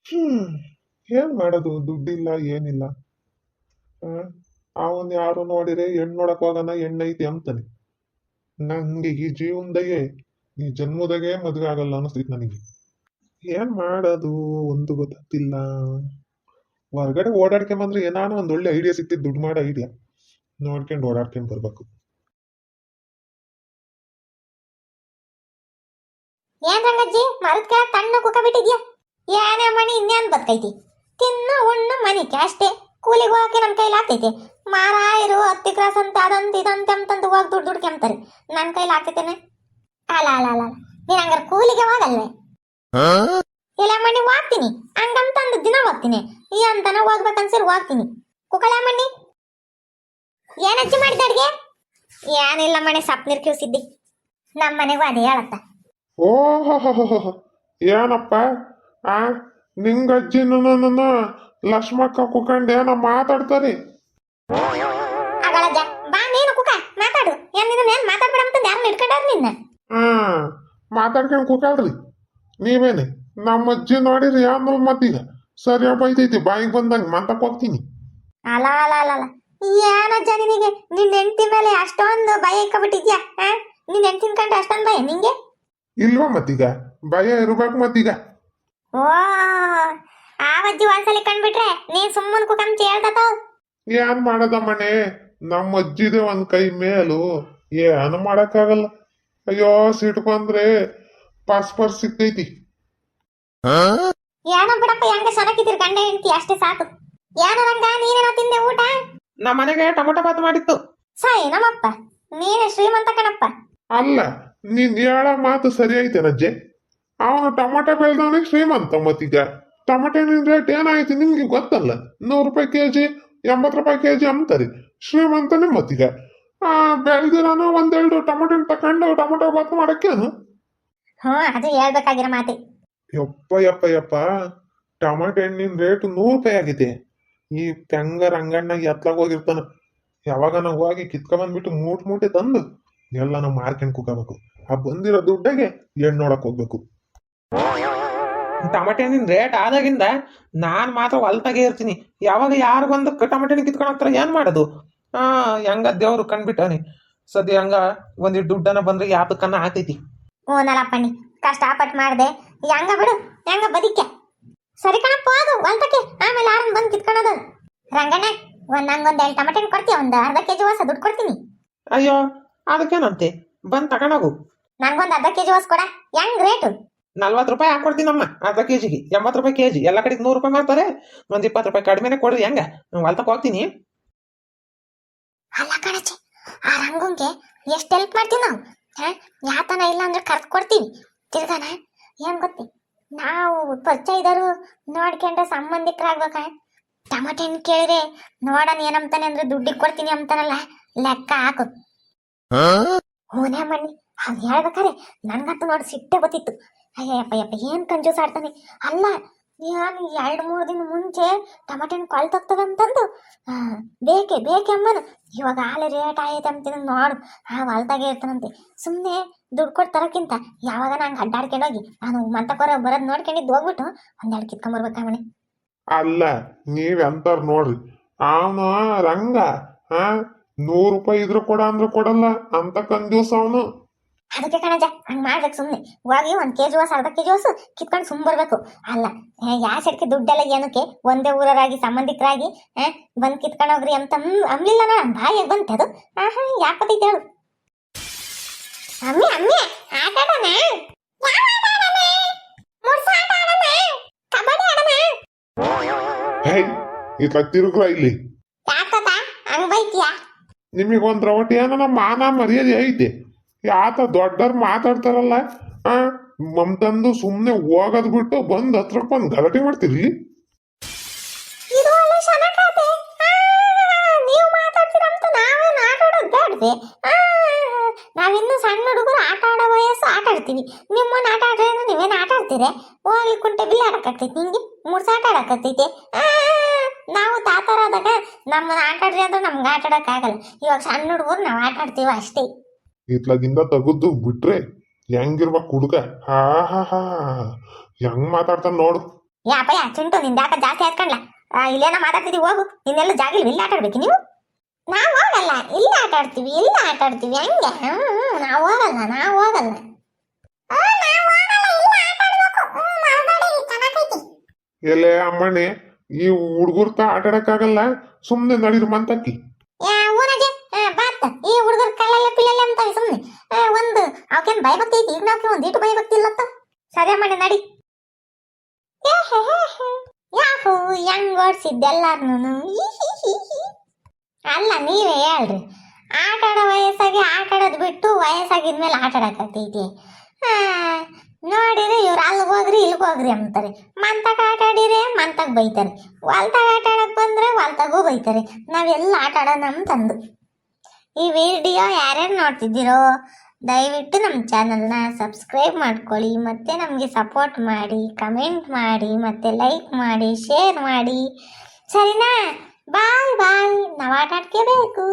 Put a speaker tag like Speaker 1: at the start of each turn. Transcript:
Speaker 1: ಹ್ಮ್ ಏನ್ ಮಾಡೋದು, ದುಡ್ಡಿಲ್ಲ ಏನಿಲ್ಲ. ಅವನ್ ಯಾರು ನೋಡಿದ್ರೆ ಹೆಣ್ಣು ನೋಡಕ್ ಹೋಗನ ಹೆಣ್ಣೈತಿ ಅಂತಾನೆ. ನಂಗೆ ಈ ಜೀವನದಾಗೆ ಈ ಜನ್ಮದಾಗೆ ಮದುವೆ ಆಗಲ್ಲ ಅನಿಸ್ತೈತಿ ನನಗೆ. ಏನ್ ಮಾಡೋದು ಒಂದು ಗೊತ್ತಾಗ್ತಿಲ್ಲ. ಹೊರಗಡೆ ಓಡಾಡ್ಕೊಂಡ್ ಬಂದ್ರೆ ಏನಾನು ಒಂದ್ ಒಳ್ಳೆ ಐಡಿಯಾ ಸಿಕ್ತಿದ್, ದುಡ್ಡು ಮಾಡೋ ಐಡಿಯಾ ನೋಡ್ಕೊಂಡು ಓಡಾಡ್ಕೊಂಡ್ ಬರ್ಬೇಕು.
Speaker 2: ಏನ್ ರಂಗಜ್ಜಿ ಮರದ ಕೆಳಗ್ ತಣ್ಣ ಕುಕ್ಕ ಬಿಟ್ಟಿದ್ಯಾ? ಏನೇ ಮಣಿ ಇನ್ನೇನ್ ಬದ್ಕೈತಿ? ತಿನ್ನು ಉಣ್ಣು ಮನಿಕೆ ಅಷ್ಟೇ. ಕೂಲಿಗೆ ಹೋಗಕ್ಕೆ ನಮ್ ಕೈಲಿ ಆಗ್ತೈತೆ? ಮಾರಾಯರು ಹತ್ತಿ ಕ್ರಾಸ್ ಅಂತ ಅದಂತ ಇದಂತೆ ಅಂತಂದು ಹೋಗಿ ದುಡ್ಡು ಕೆಮ್ತಾರೆ. ನನ್ ಕೈಲಿ ಆಗ್ತೈತೇನೆ? ಅಲ್ಲ ಅಲ್ಲ ಅಲ್ಲ ಅಲ್ಲ. ನೀನ್ ಹಂಗಾರೆ ಕೂಲಿಗೆ ಹೋಗಲ್ವೇ? ಇಲ್ಲ ಮಣ್ಣಿ ಹೋಗ್ತೀನಿ ಹಂಗಂತಂದು ದಿನ ಹೋಗ್ತೀನಿ. ಈ ಅಂತಾನ ಹೋಗ್ಬೇಕನ್ಸರ್ ಹೋಗ್ತೀನಿ. ಕುಕ್ಕಳ ಮಣ್ಣಿ ಏನಜ್ಜಿ ಮಾಡಿದ ಅಡ್ಗೆ? ಏನಿಲ್ಲ ಮನೆ ಸಪ್ನೀರ್ ಕಿವ್ಸಿದ್ದಿ. ನಮ್ಮ ಮನೆಗೂ ಅದೇ ಹೇಳತ್ತ.
Speaker 1: ಓಹೋ, ಏನಪ್ಪ ಆ ನಿಂಗಜ್ಜಿನ ಲಕ್ಷ್ಮಕ್ಕ ಕುಕಂಡ್ ಏನ ಮಾತಾಡ್ತಾರಿ?
Speaker 2: ಅಗಳಜ್ಜ ಬಾ ನೀನು ಕುಕ ಮಾತಾಡು. ಏನ್ ನಿನ್ನ ಏನ್ ಮಾತಾಡ್ಬೇಡ ಅಂತ ಯಾರು ಹಿಡ್ಕೊಂಡಾರ ನಿನ್ನ?
Speaker 1: ಹಾ ಮಾತಾಡ್ಕೊಂಡ್ ಕುಕಾಳ್ರಿ. ನೀವೇನೆ ನಮ್ಮ ಅಜ್ಜಿ ನೋಡಿರಿ ಆಮೇಲೆ ಮತ್ತೀಗ ಸರಿಯಾಗಿ ಬೈತೈತಿ, ಬಾಯಿಗೆ ಬಂದಂಗ ಮಾತಕ್ ಹೋಗ್ತೀನಿ.
Speaker 2: ಅಲ್ಲ ಅಲ್ಲ ಅಲ್ಲ ಅಲ್ಲ. ಏನಜ್ಜ ನಿನಗೆ ನಿನ್ನ ಹೆಂಡತಿ ಮೇಲೆ ಅಷ್ಟೊಂದು ಭಯ ಇಕ್ಕಬಿಟ್ಟಿದ್ಯಾ? ನಿನ್ನ ಹೆಂಡತಿನ ಕಂಡ್ರೆ ಅಷ್ಟೊಂದು ಭಯ ನಿಂಗೆ?
Speaker 1: ಇಲ್ವಾ ಮತ್ತೀಗ ಭಯ ಇರ್ಬೇಕು ಮತ್ತೀಗ.
Speaker 2: ಓ ಆವಜ್ಜಿ ಒಂದ್ಸಲಿ ಕಂಡ್ಬಿಟ್ರೆ ನೀನ್ ಸುಮ್ಮನ್ ಕುಕಂತ ಹೇಳ್ತಾವ.
Speaker 1: ಏನ್ ಮಾಡದಮ್ಮನೆ, ನಮ್ಮ ಅಜ್ಜಿದೆ ಒಂದ್ ಕೈ ಮೇಲು, ಏನು ಮಾಡಕ್ಕಾಗಲ್ಲ. ಅಯ್ಯೋ ಸಿಟ್ಟು ಬಂದ್ರೆ ಪಾಸ್ಪೋರ್ಟ್ ಸಿಕ್ತೈತಿ.
Speaker 2: ಏನೋ ಬಿಡಪ್ಪ ಹೆಂಗ ಸೊರಕಿದಿರ್ ಗಂಡ ಹೆಂಡತಿ ಅಷ್ಟೇ ಸಾಕು. ಏನೋ ರಂಗ ನೀನೇನೋ ತಿಂದೆ ಊಟ?
Speaker 3: ನಮ್ಮ ಮನೆಗೆ ಟೊಮೊಟೊ ಬಾತ್ ಮಾಡಿತ್ತು.
Speaker 2: ಸಾಯಿ ನಮ್ಮಪ್ಪ ನೀನೇ ಶ್ರೀಮಂತ ಕಣಪ್ಪ.
Speaker 1: ಅಲ್ಲ, ನೀನ್ ಹೇಳೋ ಮಾತು ಸರಿ ಐತೇನಜ್ಜೆ. ಅವನು ಟೊಮೊಟೊ ಬೆಳೆದವನಿಗೆ ಶ್ರೀಮಂತ. ಮತ್ತೀಗ ಟೊಮೊಟೊ ರೇಟ್ ಏನಾಯ್ತು ನಿಮ್ಗೆ ಗೊತ್ತಲ್ಲ. 100 ರೂಪಾಯಿ ಕೆಜಿ, 80 ರೂಪಾಯಿ ಕೆಜಿ ಅಂತಾರೆ. ಶ್ರೀಮಂತನೇ ಮತ್ತೀಗ. ಬೆಳೆದಿರೋನು ಒಂದೆರಡು ಟೊಮೊಟೊ ತಕೊಂಡು ಟೊಮೊಟೊ ಬಾತ್ ಮಾಡಕ್ಕೇನು?
Speaker 2: ಅದು ಹೇಳ್ಬೇಕಾಗಿರೋ ಮಾತೆ.
Speaker 1: ಯಪ್ಪ ಟೊಮೊಟೊ ಹಣ್ಣಿನ ರೇಟ್ 100 ರೂಪಾಯಿ ಆಗಿದೆ. ಈ ತೆಂಗ ರಂಗಣ್ಣ ಎತ್ಲಾಗ ಹೋಗಿರ್ತಾನ. ಯಾವಾಗ ನಾವು ಹೋಗಿ ಕಿತ್ಕೊಂಡ್ಬಂದ್ಬಿಟ್ಟು ಮೂಟೆ ತಂದು ಎಲ್ಲ ನಾವು ಮಾರ್ಕೊಂಡ್ ಕುಕೋಬೇಕು. ಆ ಬಂದಿರೋ ದುಡ್ಡಾಗೆ ಹೆಣ್ಣು ನೋಡಕ್ ಹೋಗ್ಬೇಕು.
Speaker 3: ಟೊಮೊಟೊ ಹಣ್ಣಿನ ರೇಟ್ ಆದಾಗಿಂದ ನಾನ್ ಮಾತ್ರ ಹೊಲ್ತಾಗೆ ಇರ್ತೀನಿ. ಯಾವಾಗ ಯಾರು ಬಂದು ಟೊಮೊಟೊ ಹಣ್ಣು ಕಿತ್ಕೊಂಡು ಹೋಗ್ತಾರೆ ಏನ್ ಮಾಡೋದು? ಹೆಂಗ ದೇವ್ರು ಕಂಡ್ಬಿಟ್ಟವನಿ. ಸದ್ಯ ಹಂಗ ಒಂದಿಟ್ಟು ದುಡ್ಡನ್ನ ಬಂದ್ರೆ ಯಾತಕ್ಕನ್ನ ಆಗ್ತೈತಿ.
Speaker 2: ನಲಪ್ಪಣ್ಣಿ ಕಷ್ಟಪಟ್ಟು ಮಾಡ್ದೆ ಹೆಂಗ ಬಿಡು, ಹೆಂಗ ಬದಿಕೆ. ಸರಿ ಕಣಪ್ಪ ಹೋಗು ಹೊಲ್ತಕ್ಕೆ, ಆಮೇಲೆ ಯಾರನ್ನ ಬಂದು ಕಿತ್ಕೊಳ್ಳೋದು. ರಂಗಣ್ಣ ನಂಗೊಂದ್ 2 ಟೊಮೆಟೊ ಕೊಡ್ತೀಯ? ಒಂದು ಅರ್ಧ ಕೆಜಿ ಹೊಸ ದುಡ್ಡು ಕೊಡ್ತೀನಿ.
Speaker 3: ಅಯ್ಯೋ ಅದಕ್ಕೇನಂತೆ, ಬಂದ್ ತಗೊಂಡೋಗು.
Speaker 2: ನಂಗೊಂದು ಅರ್ಧ ಕೆಜಿ ಹೊಸ ಕೊಡ. ಹೆಂಗ್ ರೇಟು?
Speaker 3: 40 ರೂಪಾಯಿ ಹಾಕೊಡ್ತೀನಮ್ಮ ಅರ್ಧ ಕೆಜಿಗೆ. 80 ರೂಪಾಯಿ ಕೆಜಿ. ಎಲ್ಲ ಕಡೆಗೆ 100 ರೂಪಾಯಿ ಮಾಡ್ತಾರೆ. ಒಂದ್ 20 ರೂಪಾಯಿ ಕಡಿಮೆನೆ ಕೊಡ್ರಿ. ಹೆಂಗ ಹೊಲ್ತಕ್ ಹೋಗ್ತೀನಿ.
Speaker 2: ಅಲ್ಲ ಕಣಚಿ, ಆ ರಂಗಂಗೆ ಎಷ್ಟು ಹೆಲ್ಪ್ ಮಾಡ್ತೀವಿ ನಾವು. ಯಾತನ ಇಲ್ಲ ಅಂದ್ರೆ ಕರ್ದು ಕೊಡ್ತೀವಿ. ತಿರ್ಗಾನ ಏನ್ ಗೊತ್ತಿ, ನಾವು ಪರಿಚಯ ಇದ್ದಾರು ನೋಡ್ಕೊಂಡ್ರೆ ಸಂಬಂಧಿಕರಾಗ್ಬೇಕ. ಟೊಮೊಟೊ ಹಣ್ಣು ಕೇಳಿದ್ರೆ ನೋಡೋಣ ಏನಂತಾನೆ ಅಂದ್ರೆ ದುಡ್ಡಿಗೆ ಕೊಡ್ತೀನಿ ಅಂತಾನಲ್ಲ, ಲೆಕ್ಕ ಹಾಕು. ಹೂನೇ ಮಣ್ಣಿ ಅದು ಹೇಳ್ಬೇಕಾರೆ ನನ್ಗಂತೂ ನೋಡಿ ಸಿಟ್ಟೆ ಗೊತ್ತಿತ್ತು. ಅಯ್ಯಪ್ಪ ಏನ್ ಕಂಜೂಸ್ ಆಡ್ತಾನೆ. ಅಲ್ಲ ನಾನು 2-3 ದಿನ ಮುಂಚೆ ಟೊಮೊಟೊ ಹಣ್ಣು ಕೊಳ್ತೋಗ್ತದಂತಂದು ಬೇಕೆ ಅಮ್ಮನು ಇವಾಗ ಹಾಲೆ ರೇಟ್ ಆಯ್ತು ಅಂತೀನಿ ನೋಡು. ಹೊಲ್ದಾಗೆ ಇರ್ತಾನಂತೆ. ಸುಮ್ಮನೆ ದುಡ್ಡು ಕೊಟ್ಟು ತರೋಕ್ಕಿಂತ ಯಾವಾಗ ನಂಗೆ ಅಡ್ಡಾಡ್ಕೊಂಡೋಗಿ ನಾನು ಮಂತಕೊರ ಬರೋದು ನೋಡ್ಕೊಂಡಿದ್ದು ಹೋಗ್ಬಿಟ್ಟು ಒಂದೆರಡು ಕಿತ್ಕೊಂಬರ್ಬೇಕಮ್ಮನೆ.
Speaker 1: ಅಲ್ಲ ನೀವೆಂತಾರ ನೋಡ್ರಿ, ಅವನು ರಂಗ 100 ರೂಪಾಯಿ ಇದ್ರು ಕೊಡ ಅಂದ್ರೆ ಕೊಡಲ್ಲ ಅಂತ ಕಂಜೂಸ್ ಅವನು.
Speaker 2: ಅದಕ್ಕೆ ಕಣಜ ಹಂಗ್ ಮಾಡ್ಬೇಕು. ಸುಮ್ಮನೆ ಹೋಗಿ 1 ಕೆಜಿ ಹೊಸ ಅರ್ಧ ಕೆಜಿ ಹೊಸ ಕಿತ್ಕೊಂಡು ಸುಮ್ ಬರ್ಬೇಕು. ಅಲ್ಲ ಯಾ ಸಡ್ಕೆ ದುಡ್ಡೆಲ್ಲ ಏನಕ್ಕೆ ಒಂದೇ ಊರರಾಗಿ ಸಂಬಂಧಿಕರಾಗಿ ಬಂದ್ ಕಿತ್ಕೊಂಡೋಗ್ರಿ ಅಂತ ಅಂಬ್ಲಿಲ್ಲ ನಾನು ಬಾಯಿಗೆ ಬಂತೆ ಅದು. ಯಾಕತೈತೆ ಹೇಳು. ಅಮ್ಮಿ ಅಮ್ಮಿ ಆಟ ಆಡೋಣ.
Speaker 1: ಹೇ ಇತ್ತ ತಿರುಗ್ರ ಇಲ್ಲಿ.
Speaker 2: ಯಾಕತ ಹಂಗ್ ಬೈತಿಯಾ?
Speaker 1: ನಿಮಗೊಂದ್ ರವಟಿ ಏನ ಮಾನ ಮರ್ಯಾದೆ ಐತೆ? ಯಾತ ದೊಡ್ಡವ್ರು ಮಾತಾಡ್ತಾರಲ್ಲ ಮಮ್ತಂದು ಸುಮ್ನೆ ಹೋಗೋದ್ ಬಿಟ್ಟು ಬಂದ್ ಹತ್ರಕ್ಕೆ ಬಂದ್ ಗಲಾಟೆ ಮಾಡ್ತಿರ್ಲಿ.
Speaker 2: ಇದು ಒಳ್ಳೆ ಶನಕಾತೆ. ನೀವು ಮಾತಾಡ್ತೀರಂತ ನಾವೇನು ಆಟ ಆಡೋದು ಬೇಡ್ವೆ? ನಾವಿನ್ನು ಸಣ್ಣ ಹುಡುಗರು ಆಟ ಆಡೋ ವಯಸ್ಸು ಆಟ ಆಡ್ತೀವಿ. ನಿಮ್ಮನ್ನ ಆಟ ಆಡ್ರಿ ಅಂದ್ರೆ ನೀವೇನು ಆಟ ಆಡ್ತೀರಿ? ಹೋಗ್ಲಿ ಕುಂಟೆ ಬಿಲ್ಲಿ ಆಡಕತ್ತೈತಿ, ನಿಂಗೆ ಮೂರ್ಸ ಆಟ ಆಡಕತ್ತೈತಿ. ನಾವು ತಾತರಾದಾಗ ನಮ್ಮನ್ನ ಆಟ ಆಡ್ರಿ ಅಂದ್ರೆ ನಮ್ಗೆ ಆಟ ಆಡೋಕ್ಕಾಗಲ್ಲ. ಇವಾಗ ಸಣ್ಣ ಹುಡುಗರು ನಾವು ಆಟ ಆಡ್ತೀವಿ ಅಷ್ಟೇ.
Speaker 1: ಇತ್ಲಾಗಿಂದ ತಗದ್ದು ಬಿಟ್ರೆ ಹೆಂಗಿರ್ಬೇಕು ಹುಡುಗ. ಹಾ ಹೆಂಗ್ ಮಾತಾಡ್ತಾನ ನೋಡು.
Speaker 2: ಯಾಪಯ್ಯ ಚಿಂಟು ನಿಂದ ಯಾಕ ಜಾಸ್ತಿ ಹಾಕೊಂಡ್ಲ ಇಲ್ಲೇನ ಮಾತಾಡ್ತಿದೀವಿ ಹೋಗು ಇನ್ನೆಲ್ಲ ಜಾಗ ಇಲ್ಲ ಆಟ ಆಡ್ಬೇಕು ನೀವು ನಾವು ಹೋಗಲ್ಲ ಇಲ್ಲ ಆಟ ಆಡ್ತೀವಿ ಹಂಗೆ ನಾವು ಹೋಗಲ್ಲ
Speaker 1: ಎಲೆ ಅಮ್ಮಣ್ಣೆ ಈ ಹುಡುಗರ್ತ ಆಟ ಆಡಕ್ಕಾಗಲ್ಲ ಸುಮ್ನೆ ನಡೀರು ಮಂತಕ್ಕಿ
Speaker 2: ಊರಾಗೆ ಬಾತ ಈ ಹುಡುಗರ ಕಲ್ಲಲ್ಲ ಪಿಲ್ಲಲ್ಲ ಅಂತಾವೆ ಸುಮ್ಮನೆ ಒಂದು ಅವಕೇನ್ ಭಯಭಕ್ತಿ ಐತಿ ಈಗ ನಾವ್ ಒಂದಿಟ್ಟು ಭಯಭಕ್ತಿ ಇಲ್ಲತ್ತ ಸರಿ ಮಾಡಿ ನಡಿ ಯಾಹೂ ಹೆಂಗ್ ಓಡ್ಸಿದ್ದೆಲ್ಲಾರ್ನು ಅಲ್ಲ ನೀವೇ ಹೇಳ್ರಿ ಆಟ ಆಡೋ ವಯಸ್ಸಾಗಿ ಆಟ ಆಡೋದು ಬಿಟ್ಟು ವಯಸ್ಸಾಗಿದ್ಮೇಲೆ ಆಟ ಆಡಕತ್ತೈತಿ ನೋಡಿದ್ರೆ ಇವ್ರು ಅಲ್ಲಿಗೆ ಹೋಗ್ರಿ ಇಲ್ಲಿಗೆ ಹೋಗ್ರಿ ಅಂತಾರೆ ಮಂತಾಗ ಆಟ ಆಡಿದ್ರೆ ಮಂತಾಗ ಬೈತಾರೆ ಹೊಲ್ತಾಗ ಆಟ ಆಡಕ್ ಬಂದ್ರೆ ಹೊಲ್ತಾಗೂ ಬೈತಾರೆ ನಾವೆಲ್ಲ ಆಟ ಆಡೋಣ ಅಂತಂದು ಈ ವಿಡಿಯೋ ಯಾರ್ಯಾರು ನೋಡ್ತಿದ್ದೀರೋ ದಯವಿಟ್ಟು ನಮ್ಮ ಚಾನಲ್ನ ಸಬ್ಸ್ಕ್ರೈಬ್ ಮಾಡ್ಕೊಳ್ಳಿ ಮತ್ತೆ ನಮಗೆ ಸಪೋರ್ಟ್ ಮಾಡಿ ಕಮೆಂಟ್ ಮಾಡಿ ಮತ್ತೆ ಲೈಕ್ ಮಾಡಿ ಶೇರ್ ಮಾಡಿ ಸರಿನಾ ಬಾಯ್ ನಾವು ಆಟ ಆಡ್ಕೋಬೇಕು.